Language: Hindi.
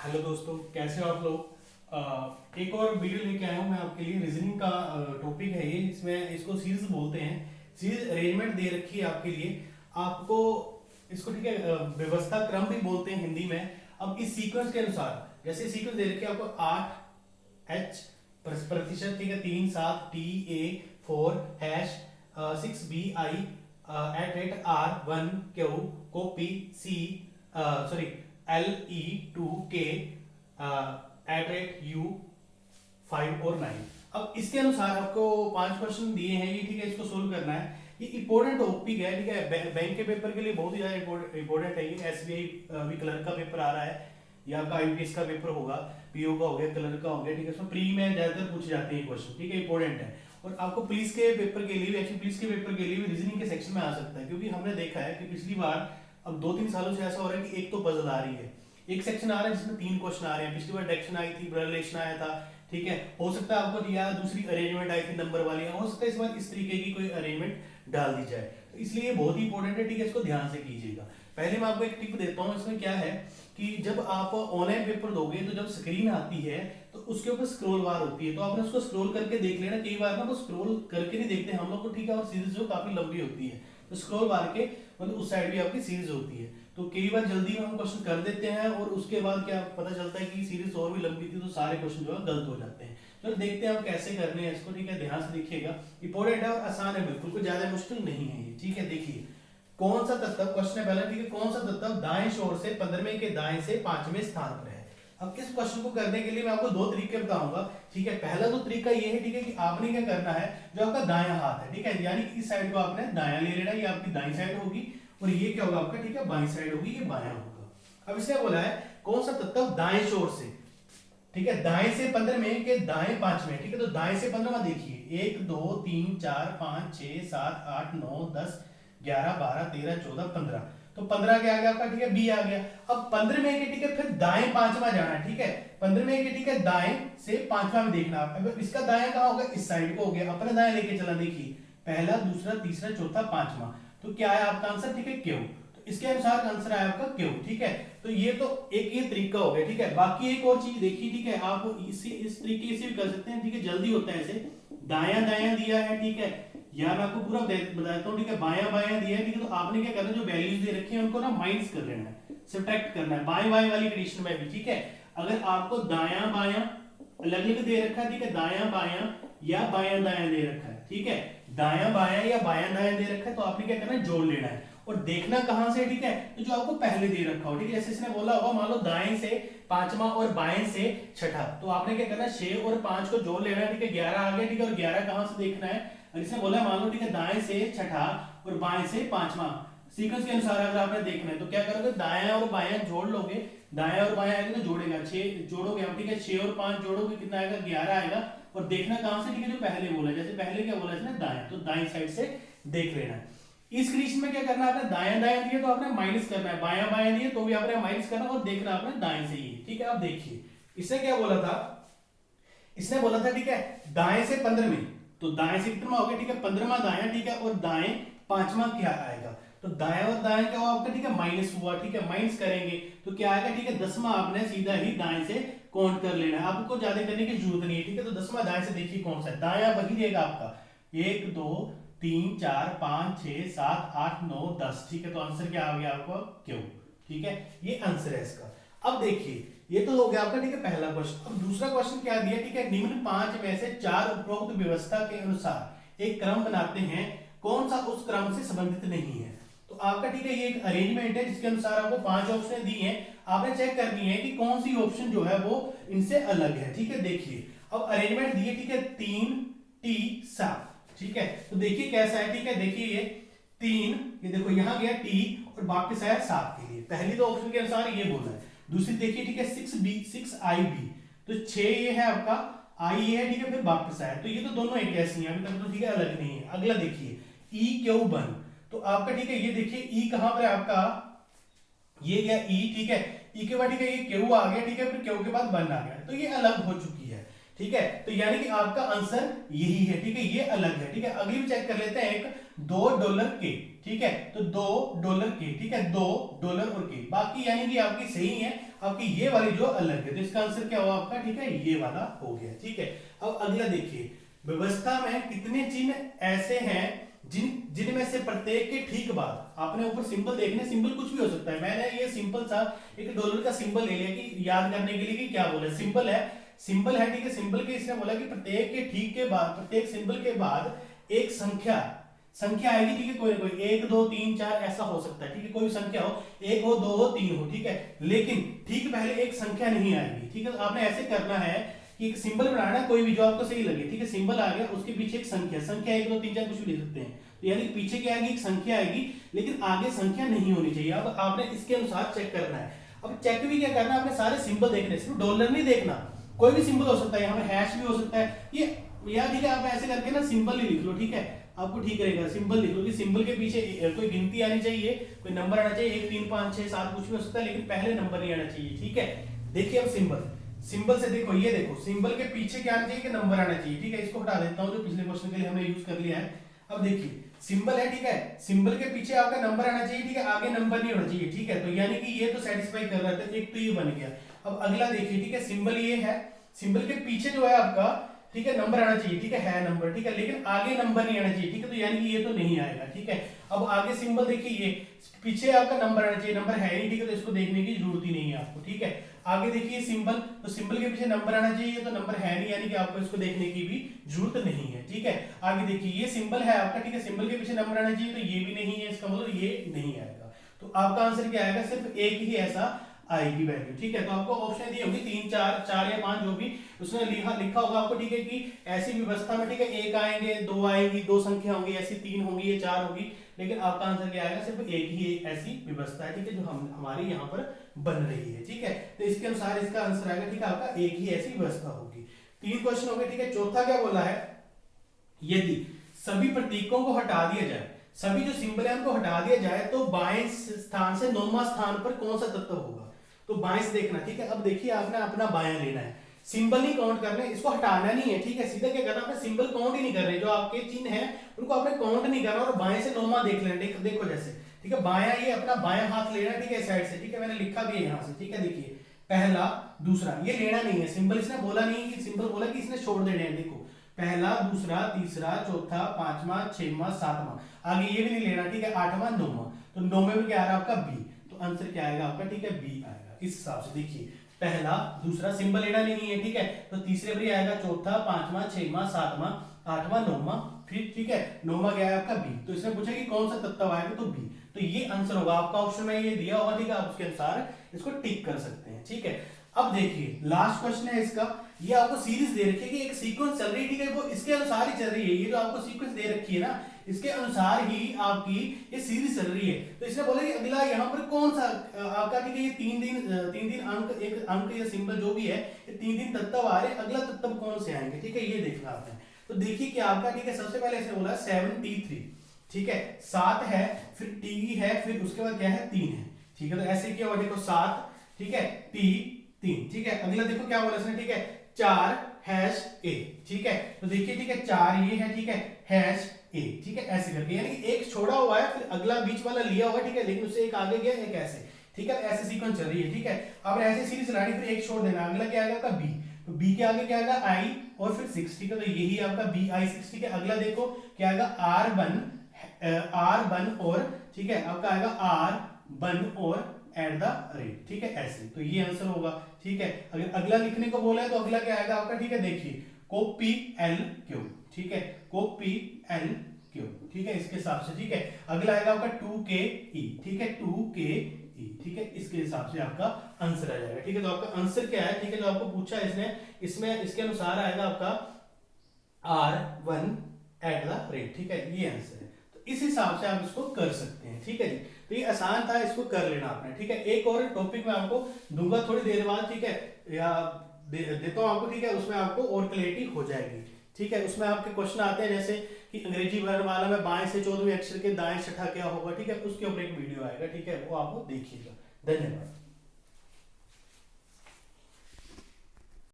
हेलो दोस्तों, कैसे हो आप लोग। एक और वीडियो लेके आया हूँ मैं आपके लिए। रीजनिंग का टॉपिक है ये। इसमें इसको सीरीज बोलते हैं। सीरीज अरेंजमेंट दे रखी है आपके लिए। आपको इसको ठीक है व्यवस्था क्रम भी बोलते हैं हिंदी में। अब इस सीक्वेंस के अनुसार जैसे सीक्वेंस दे रखी है आपको 8 H प्रतिशत, ठीक है, 3 7 TA 4#6BI @R1Q copy C sorry LE2K @U5 और 9। अब इसके अनुसार आपको 5 क्वेश्चन दिए हैं ये, ठीक है, इसको सोल्व करना है। ये इंपॉर्टेंट टॉपिक है, ठीक है, बैंक के पेपर के लिए बहुत ही ज्यादा इंपॉर्टेंट है ये। SBI भी क्लर्क का पेपर आ रहा है, या आपका IPS का पेपर होगा, PO का हो गया, क्लर्क का हो गया, ठीक है। इसमें प्री में ज्यादातर पूछे जाते हैं क्वेश्चन, ठीक है, इंपॉर्टेंट है। और आपको पुलिस के पेपर के लिए भी, एक्चुअली पुलिस के पेपर के लिए भी रीजनिंग के सेक्शन में आ सकता है, क्योंकि हमने देखा है कि पिछली बार, अब 2-3 सालों से ऐसा हो रहा है कि एक तो पजल आ रही है, एक सेक्शन आ रहा है जिसमें 3 क्वेश्चन आ रहे हैं। पिछली बार डायरेक्शन आई थी, रिलेशन आया था, ठीक है। हो सकता है आपको दिया दूसरी अरेंजमेंट आई थी नंबर वाली, हो सकता है इस बार इस तरीके की कोई अरेंजमेंट डाल दी जाए। तो इसलिए बहुत ही इंपॉर्टेंट है, ठीक है, इसको ध्यान से कीजिएगा। पहले मैं आपको एक टिप देता हूँ। इसमें क्या है कि जब आप ऑनलाइन पेपर दोगे तो जब स्क्रीन आती है तो उसके ऊपर स्क्रॉल बार होती है, तो आपने उसको स्क्रॉल करके देख लेना। कई बार ना वो स्क्रॉल करके नहीं देखते हम लोग को, ठीक है, और सीरीज जो काफी लंबी होती है, तो स्क्रॉल बार के मतलब उस साइड भी आपकी सीरीज होती है। तो कई बार जल्दी में हम क्वेश्चन कर देते हैं और उसके बाद क्या पता चलता है कि सीरीज और भी लंबी थी, तो सारे क्वेश्चन जो है गलत हो जाते हैं। तो देखते हैं हम कैसे करने हैं इसको, ठीक है, ध्यान से देखिएगा। इंपॉर्टेंट है और आसान है, बिल्कुल कोई ज्यादा मुश्किल नहीं है ये, ठीक है। देखिए कौन सा तत्व, क्वेश्चन है पहला, ठीक है, कौन सा तत्व दाएं छोर से 15वें के दाएं से 5वें स्थान पर है। अब इस क्वेश्चन को करने के लिए मैं आपको 2 तरीके बताऊंगा, ठीक है। पहला तो तरीका ये है, ठीक है, कि आपने क्या करना है, जो आपका दायां हाथ है, ठीक है, यानी कि इस साइड को आपने दायां ले लेना, ये आपकी दाईं साइड होगी, और ये क्या होगा आपका, ठीक है, बाईं साइड होगी, ये बायां होगा। अब इसने बोला है कौन सा तत्व दाएं छोर से, ठीक है, दाएं से 15वें के दाएं 5वें, ठीक है। तो दाएं से 15वां देखिए, 1 2 3 4 5 6 7 8 9 10 11 12 13 14 15। तो 15 क्या आ गया आपका, ठीक है, B आ गया। अब 15वें के, ठीक है, फिर दाएं 5वां जाना है, ठीक है, 15वें के, ठीक है, दाएं से 5वां में देखना। अब इसका दायां कहां होगा, इस साइड को हो गया, अपना दायां लेके चला। देखिए पहला दूसरा तीसरा चौथा 5वां, तो क्या है आपका आंसर, ठीक है, क्यों। तो इसके अनुसार आंसर आया आपका क्यों, ठीक है। तो ये तो एक ये तरीका हो गया, ठीक है। बाकी एक और चीज देखिए, ठीक है, आप इस तरीके से भी कर सकते हैं, ठीक है, जल्दी होता है ऐसे। दायां दायां दिया है, ठीक है, या मैं आपको पूरा बताता हूँ, ठीक है, बायां बायां दिया है, ठीक है। तो आपने क्या करना है, जो वैल्यूज दे रखी है उनको ना माइनस कर लेना है, सब्ट्रैक्ट करना है, बाएं बाएं वाली कंडीशन में भी, ठीक है। अगर आपको दायां बायां अलग अलग दे रखा है, ठीक है, दायां बायां या बायां दायां दे रखा है, ठीक है, दायां बायां या बायां दायां दे रखा है, तो आपने क्या करना है, जोड़ लेना है। और देखना कहां से, ठीक है, तो जो आपको पहले दे रखा हो, ठीक है, जैसे इसने बोला होगा, मान लो दाएं से 5वां और बाएं से 6ठा, तो आपने क्या करना है, 6 और 5 को जोड़ लेना है, ठीक है, 11 आ गया, ठीक है। और 11 कहां से देखना है, और इसने बोला मान लो, ठीक है, दाएं से 6ठा और बाएं से 5वां, सीक्वेंस के अनुसार अगर आपने देखना है तो क्या करोगे, दायां और बायां जोड़ लोगे, दायां और बायां आएगा तो जोड़ेगा, 6 जोड़ोगे आप, ठीक है, 6 और 5 जोड़ोगे कितना आएगा, 11 आएगा। और देखना कहां से, ठीक है, जो पहले बोला, जैसे पहले क्या बोला इसने, दाएं, तो दाएं साइड से देख लेना है। इस कंडीशन में क्या करना है, आपने दायां दायां दिया तो आपने माइनस करना है, बायां बायां दिए तो भी आपने माइनस करना, और देखना आपने दाएं से ही, ठीक है। आप देखिए इसने क्या बोला था, इसने बोला था, ठीक है, दाएं से 15वें, तो दाएं से कितना हो गया, ठीक है, 15वां दायां, ठीक है, और दाएं 5वां क्या आएगा, तो दाएं और दाएं क्या हुआ आपका, ठीक है, माइनस हुआ, ठीक है, माइनस करेंगे तो क्या आएगा, ठीक है, 10वां आपने सीधा ही दाएं से काउंट कर लेना है, आपको ज्यादा करने की जरूरत नहीं है, ठीक है। तो 10वां दाएं से देखिए कौन सा है, दायां वही रहेगा आपका, 1 2 3 4 5 6 7 8 9 10, ठीक है। तो आंसर क्या आ गया आपका, क्यों, ठीक है, ये आंसर है इसका। अब देखिए ये तो हो गया आपका, ठीक है, पहला क्वेश्चन। अब दूसरा क्वेश्चन क्या दिया, ठीक है, निम्न 5 में से 4 उपरोक्त व्यवस्था के अनुसार एक क्रम बनाते हैं, कौन सा उस क्रम से संबंधित नहीं है। तो आपका, ठीक है, ये एक अरेंजमेंट है जिसके अनुसार आपको 5 ऑप्शन दी हैं, आपने चेक करनी है कि कौन सी ऑप्शन जो है वो इनसे अलग है, ठीक है। देखिए अब अरेंजमेंट दी है, ठीक है, 3 T 7, ठीक है। तो देखिए कैसा है, ठीक है, देखिए ये 3, ये देखो यहां गया T और वापस आया 7 के लिए, पहली तो ऑप्शन के अनुसार ये बोला है। दूसरी देखिए, ठीक है, 6IB, तो 6 ये है आपका, I ये है, ठीक है, फिर वापस आया, तो ये तो दोनों एक जैसी हैं अभी तक, तो ठीक है, अलग नहीं है। अगला देखिए EQ1, तो आपका, ठीक है, ये देखिए E कहां पर है आपका, ये गया E, ठीक है, E के बाद, ठीक है, ये Q आ गया, ठीक है, फिर Q के बाद 1 आ गया, तो ये अलग हो चुकी है, ठीक है। तो यानी कि आपका आंसर यही है, ठीक है, ये अलग है, ठीक है। अगली भी चेक कर लेते हैं, एक $2 के, ठीक है, तो $2 ठीक है, $2 और के, बाकी यानी कि आपकी सही है, आपकी ये वाली जो अलग है, तो इसका आंसर क्या हुआ आपका, ठीक है, ये वाला हो गया। ठीक है, अब अगला देखिए, व्यवस्था में कितने चिन्ह ऐसे हैं जिनमें से प्रत्येक के ठीक बाद, आपने ऊपर सिंबल देखने, सिंबल कुछ भी हो सकता है, मैंने ये सिंपल सा एक डॉलर का सिंबल ले लिया कि याद करने के लिए कि क्या बोला, सिंबल है, ठीक है, सिंबल के इसने बोला कि प्रत्येक के ठीक के बाद, प्रत्येक सिंबल के बाद एक संख्या आएगी, ठीक है, कोई ना कोई 1 2 3 4 ऐसा हो सकता है, ठीक है, कोई भी संख्या हो, 1 हो 2 हो 3 हो, ठीक है, लेकिन ठीक पहले एक संख्या नहीं आएगी। ठीक है, तो आपने ऐसे करना है कि एक सिंबल बनाना है, कोई भी जो आपको सही लगे, ठीक है, सिंबल आ गया, उसके पीछे एक संख्या 1 2 3 4 कुछ भी ले सकते हैं, तो यानी पीछे क्या आएगी, एक संख्या आएगी, लेकिन आगे संख्या नहीं होनी चाहिए। अब आपने इसके अनुसार चेक करना है। अब चेक भी क्या करना है, आपने सारे सिंबल देखने, सिर्फ डॉलर नहीं देखना, कोई भी सिंबल हो सकता है, यहाँ पे हैश भी हो सकता है, ये या ठीक है, आप ऐसे करके ना सिंबल ही लिख लो, ठीक है, आपको ठीक रहेगा, सिंबल लिख लो कि सिंबल के पीछे कोई गिनती आनी चाहिए, कोई नंबर आना चाहिए, 1 3 5 6 7 कुछ भी हो सकता है, लेकिन पहले नंबर नहीं आना चाहिए। ठीक है, देखिए अब सिंबल से देखो, ये देखो सिंबल के पीछे क्या आना चाहिए कि नंबर आना चाहिए। ठीक है, इसको हटा देता हूं जो पिछले क्वेश्चन के लिए हमने यूज कर लिया है। अब देखिए सिंबल है, ठीक है, सिंबल के पीछे आपका नंबर आना चाहिए, ठीक है, आगे नंबर नहीं होना चाहिए। ठीक है, तो यानी कि ये तो सेटिस्फाई कर रहा था, एक तो ये बन गया। अब अगला देखिए, ठीक है, सिंबल ये है, सिंबल के पीछे जो है आपका, ठीक है, नंबर आना चाहिए, ठीक है नंबर, ठीक है, लेकिन आगे नंबर नहीं आना चाहिए। ठीक है, तो यानी कि ये तो नहीं आएगा। ठीक है, अब आगे सिंबल देखिए, ये पीछे आपका नंबर आना चाहिए, नंबर है नहीं, ठीक है, तो इसको देखने की जरूरत ही नहीं है आपको। ठीक है, आगे देखिए सिंबल, तो सिंबल के पीछे नंबर आना चाहिए, तो नंबर है नहीं, यानी कि आपको इसको देखने की भी जरूरत नहीं है। ठीक है, आगे देखिए ये सिंबल है आपका, ठीक है, सिंबल के पीछे नंबर आना चाहिए, तो ये भी नहीं है, इसका मतलब ये नहीं आएगा। तो आपका आंसर क्या आएगा, सिर्फ एक ही ऐसा आएगी वैल्यू। ठीक है, तो आपको ऑप्शन दी होगी 3 4 या 5 जो भी उसने लिखा होगा आपको। ठीक है, कि ऐसी व्यवस्था में, ठीक है, 1 आएंगे, 2 आएंगी, 2 संख्या होंगी, ऐसी 3 होंगी, ये 4 होगी, लेकिन आपका आंसर क्या आएगा, सिर्फ एक ही एक ऐसी व्यवस्था है, ठीक है, जो हमारी यहाँ पर बन रही है। ठीक है, तो इसके अनुसार इसका आंसर आएगा, ठीक है, आपका एक ही ऐसी व्यवस्था होगी। 3 क्वेश्चन हो गए। ठीक है, चौथा क्या बोला है, यदि सभी प्रतीकों को हटा दिया जाए, सभी जो सिंबल है उनको हटा दिया जाए, तो बाएं स्थान से 9वां स्थान पर कौन सा तत्व होगा। तो बाएं से देखना। ठीक है, अब देखिए आपने अपना बायां लेना है, सिंबल नहीं काउंट करने, इसको हटाना नहीं है। ठीक है, सीधा क्या करना, आपने सिंबल काउंट ही नहीं कर रहे, जो आपके चिन्ह है उनको आपने काउंट नहीं करना, और बाएं से 9वां देख लेना। देखो जैसे, ठीक है, बायां, ये अपना बायां हाथ लेना, ठीक है, साइड से। ठीक है, मैंने लिखा भी है यहाँ से। ठीक है, देखिए पहला दूसरा, ये लेना नहीं है सिंबल, इसने बोला नहीं कि सिंबल बोला कि इसने छोड़ देने हैं। देखो पहला दूसरा तीसरा चौथा पांचवा छठवां सातवां, आगे ये भी नहीं लेना। ठीक है, 8वां 9वां, तो 9वें में क्या आ रहा है आपका बी, तो आंसर क्या आएगा आपका, ठीक है, बी आएगा। इस हिसाब से देखिए, पहला दूसरा सिंबल लेना नहीं है। ठीक है, तो तीसरे पर आएगा चौथा पांचवा छठवां सातवां आठवां 9वां, फिर ठीक है 9वां क्या है आपका बी, तो इसने पूछा कि कौन सा तत्व आएगा, तो बी, तो ये आंसर होगा आपका। ऑप्शन में ये दिया होगा, ठीक है, आप उसके अनुसार इसको टिक कर सकते हैं। ठीक है, अब देखिए लास्ट क्वेश्चन है इसका, ये आपको सीरीज दे रखी है कि एक सीक्वेंस चल रही है, ठीक है, वो इसके अनुसार ही चल रही है, ये जो आपको सीक्वेंस दे रखी है ना, इसके अनुसार ही आपकी ये सीरीज चल रही है। तो इसने बोला कि अगला यहाँ पर कौन सा आपका, ठीक है, ये 3 दिन अंक, एक अंक या सिंबल जो भी है, ये 3 दिन तत्व आ रहे हैं, अगला तत्व कौन से आएंगे। ठीक है, ये देखना आपने। तो देखिए कि आपका, ठीक है, सबसे पहले इसने बोला 73, ठीक है, 7 है, फिर टी है, फिर उसके बाद क्या है 3 है। ठीक है, तो ऐसे किया हुआ, देखो 7, ठीक है, टी 3, ठीक है, अगला देखो क्या बोला इसने, ठीक है, 4 हैश ए, ठीक है, तो देखिए, ठीक है, 4 ये है, ठीक है, हैश ए, ठीक है, ऐसे करके, यानी कि एक छोड़ा हुआ है, फिर अगला बीच वाला लिया हुआ, ठीक है, लेकिन उससे एक आगे गया, एक ऐसे। ठीक है, ऐसे सीक्वेंस चल रही है। ठीक है, अब ऐसे सीरीज चलानी, फिर एक छोड़ देना, अगला क्या आएगा आपका बी, तो बी के आगे क्या आएगा आई, और फिर 6। ठीक है, तो यही आपका बी आई 6। ठीक है, अगला देखो क्या आएगा आर बन और, ठीक है, आपका आएगा आर बन और एट द रेट। ठीक है, ऐसे, तो ये आंसर होगा। ठीक है, अगर अगला लिखने को बोला है तो अगला क्या आएगा आपका, ठीक है, देखिए कॉपी एल क्यू, ठीक है, कॉपी एल क्यू, ठीक है, इसके हिसाब से। ठीक है, अगला आएगा आपका 2k ई, ठीक है, 2k ई, ठीक है, इसके हिसाब से आपका आंसर आ जाएगा। ठीक है, तो आपका आंसर क्या है, ठीक है, जो आपको पूछा है इसने, इसमें इसके अनुसार आएगा आपका R1 एट द रेट। ठीक है, ये आंसर है, तो इस हिसाब से आप इसको कर सकते हैं। ठीक है जी, तो ये आसान था, इसको कर लेना आपने। ठीक है, एक और टॉपिक मैं आपको दूंगा थोड़ी देर बाद, ठीक है, या देता हूं आपको। ठीक है, उसमें आपको और क्लैरिटी हो जाएगी। ठीक है, उसमें आपके क्वेश्चन आते हैं जैसे कि अंग्रेजी वर्णमाला में बाएं से 14वें अक्षर के दाएं छठा क्या होगा। ठीक है, उसके ऊपर एक वीडियो आएगा। ठीक है, वो आप देखिएगा। धन्यवाद।